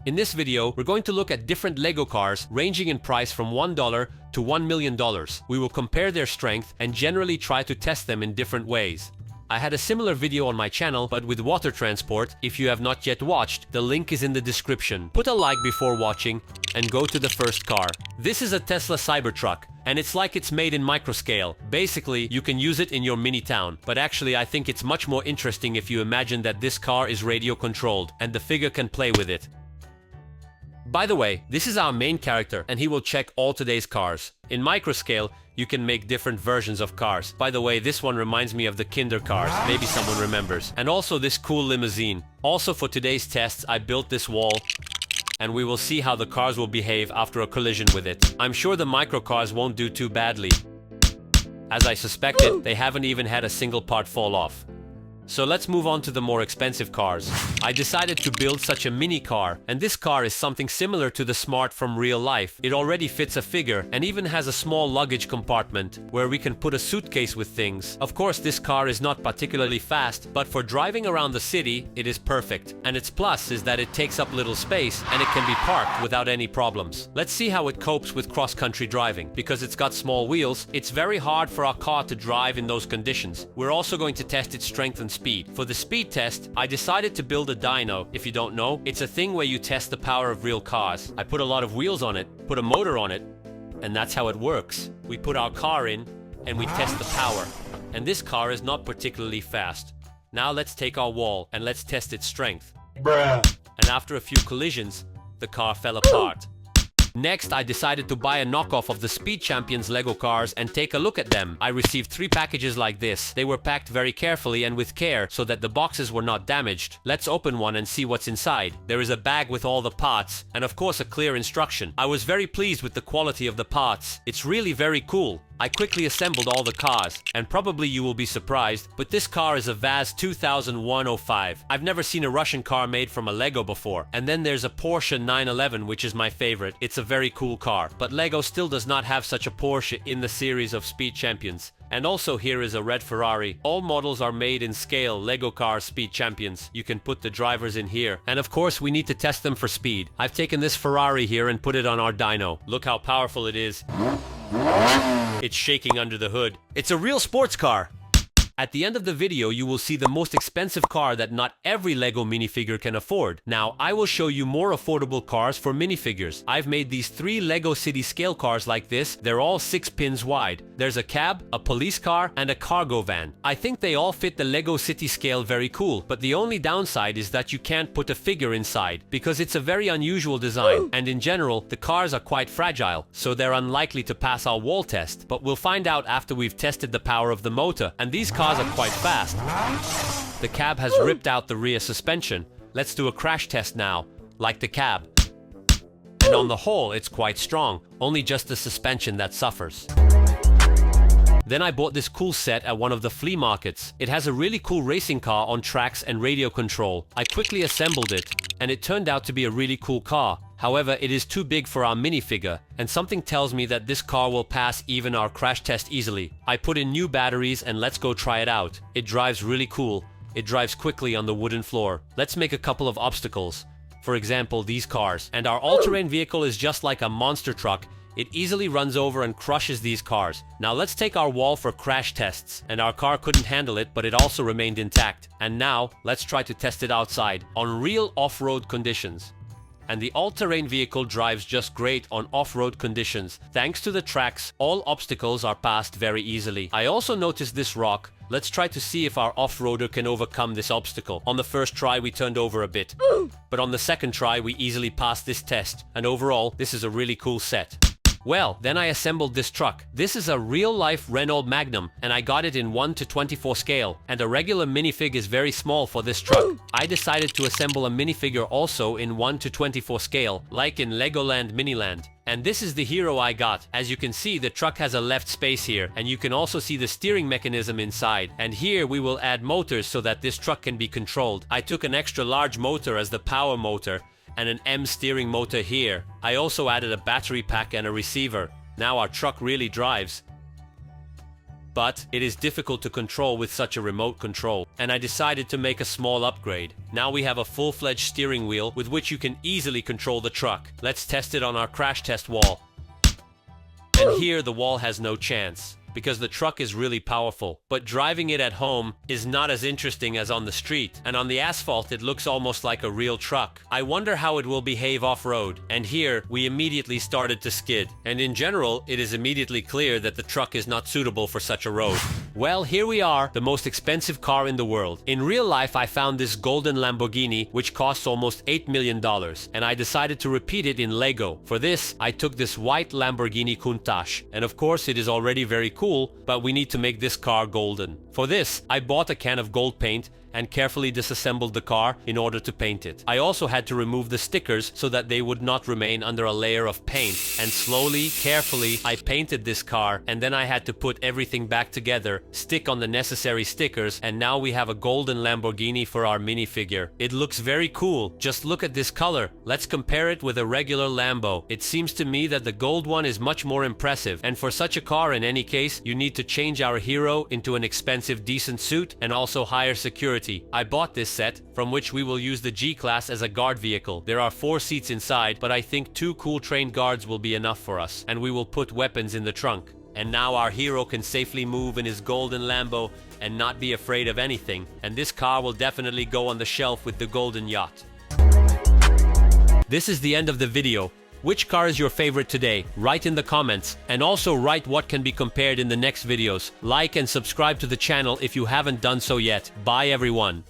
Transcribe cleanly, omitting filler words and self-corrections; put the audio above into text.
In this video, we're going to look at different LEGO cars ranging in price from $1 to $1 million. We will compare their strength and generally try to test them in different ways. I had a similar video on my channel, but with water transport. If you have not yet watched, the link is in the description. Put a like before watching and go to the first car. This is a Tesla Cybertruck, and it's like it's made in microscale. Basically, you can use it in your mini town, but actually I think it's much more interesting if you imagine that this car is radio controlled and the figure can play with it. By the way, this is our main character and he will check all today's cars. In microscale, you can make different versions of cars. By the way, this one reminds me of the Kinder cars, maybe someone remembers. And also this cool limousine. Also for today's tests, I built this wall and we will see how the cars will behave after a collision with it. I'm sure the micro cars won't do too badly. As I suspected, they haven't even had a single part fall off. So let's move on to the more expensive cars. I decided to build such a mini car, and this car is something similar to the Smart from real life. It already fits a figure and even has a small luggage compartment where we can put a suitcase with things. Of course, this car is not particularly fast, but for driving around the city, it is perfect. And its plus is that it takes up little space and it can be parked without any problems. Let's see how it copes with cross-country driving. Because it's got small wheels, it's very hard for our car to drive in those conditions. We're also going to test its strength and speed. For the speed test, I decided to build a dyno. If you don't know, it's a thing where you test the power of real cars. I put a lot of wheels on it, put a motor on it, and that's how it works. We put our car in, and we test the power. And this car is not particularly fast. Now let's take our wall, and let's test its strength. Bruh. And after a few collisions, the car fell apart. Next, I decided to buy a knockoff of the Speed Champions LEGO cars and take a look at them. I received 3 packages like this. They were packed very carefully and with care so that the boxes were not damaged. Let's open one and see what's inside. There is a bag with all the parts and of course a clear instruction. I was very pleased with the quality of the parts. It's really very cool. I quickly assembled all the cars, and probably you will be surprised, but this car is a VAZ 2001-05. I've never seen a Russian car made from a LEGO before. And then there's a Porsche 911, which is my favorite. It's a very cool car, but LEGO still does not have such a Porsche in the series of Speed Champions. And also here is a red Ferrari. All models are made in scale LEGO Cars Speed Champions. You can put the drivers in here. And of course we need to test them for speed. I've taken this Ferrari here and put it on our dyno. Look how powerful it is. It's shaking under the hood. It's a real sports car. At the end of the video, you will see the most expensive car that not every LEGO minifigure can afford. Now, I will show you more affordable cars for minifigures. I've made these 3 LEGO City scale cars like this. They're all 6 pins wide. There's a cab, a police car, and a cargo van. I think they all fit the LEGO City scale very cool, but the only downside is that you can't put a figure inside because it's a very unusual design, and in general, the cars are quite fragile, so they're unlikely to pass our wall test. But we'll find out after we've tested the power of the motor, and these cars are quite fast. The cab has ripped out the rear suspension. Let's do a crash test now, like the cab. And on the whole, it's quite strong, only just the suspension that suffers. Then I bought this cool set at one of the flea markets. It has a really cool racing car on tracks and radio control. I quickly assembled it, and it turned out to be a really cool car. However, it is too big for our minifigure, and something tells me that this car will pass even our crash test easily. I put in new batteries and let's go try it out. It drives really cool. It drives quickly on the wooden floor. Let's make a couple of obstacles. For example, these cars. And our all-terrain vehicle is just like a monster truck. It easily runs over and crushes these cars. Now let's take our wall for crash tests. And our car couldn't handle it, but it also remained intact. And now, let's try to test it outside, on real off-road conditions. And the all-terrain vehicle drives just great on off-road conditions. Thanks to the tracks, all obstacles are passed very easily. I also noticed this rock. Let's try to see if our off-roader can overcome this obstacle. On the first try, we turned over a bit. But on the second try, we easily passed this test. And overall, this is a really cool set. Well, then I assembled this truck. This is a real-life Renault Magnum, and I got it in 1:24 scale. And a regular minifig is very small for this truck. I decided to assemble a minifigure also in 1:24 scale, like in Legoland Miniland. And this is the hero I got. As you can see, the truck has a left space here, and you can also see the steering mechanism inside. And here we will add motors so that this truck can be controlled. I took an extra large motor as the power motor, and an M steering motor here. I also added a battery pack and a receiver. Now our truck really drives. but it is difficult to control with such a remote control, and I decided to make a small upgrade. Now we have a full-fledged steering wheel with which you can easily control the truck. Let's test it on our crash test wall. And here the wall has no chance, because the truck is really powerful. But driving it at home is not as interesting as on the street, and on the asphalt it looks almost like a real truck. I wonder how it will behave off-road, and here we immediately started to skid. And in general, it is immediately clear that the truck is not suitable for such a road. Well, here we are, the most expensive car in the world. In real life, I found this golden Lamborghini, which costs almost $8 million, and I decided to repeat it in Lego. For this, I took this white Lamborghini Countach, and of course it is already very cool, but we need to make this car golden. For this, I bought a can of gold paint and carefully disassembled the car in order to paint it. I also had to remove the stickers so that they would not remain under a layer of paint. And slowly, carefully, I painted this car, and then I had to put everything back together, stick on the necessary stickers, and now we have a golden Lamborghini for our minifigure. It looks very cool. Just look at this color. Let's compare it with a regular Lambo. It seems to me that the gold one is much more impressive, and for such a car, in any case, you need to change our hero into an expensive decent suit and also higher security. I bought this set, from which we will use the G-Class as a guard vehicle. There are 4 seats inside, but I think 2 cool trained guards will be enough for us, and we will put weapons in the trunk. And now our hero can safely move in his golden Lambo and not be afraid of anything, and this car will definitely go on the shelf with the golden yacht. This is the end of the video. Which car is your favorite today? Write in the comments, and also write what can be compared in the next videos. Like and subscribe to the channel if you haven't done so yet. Bye everyone.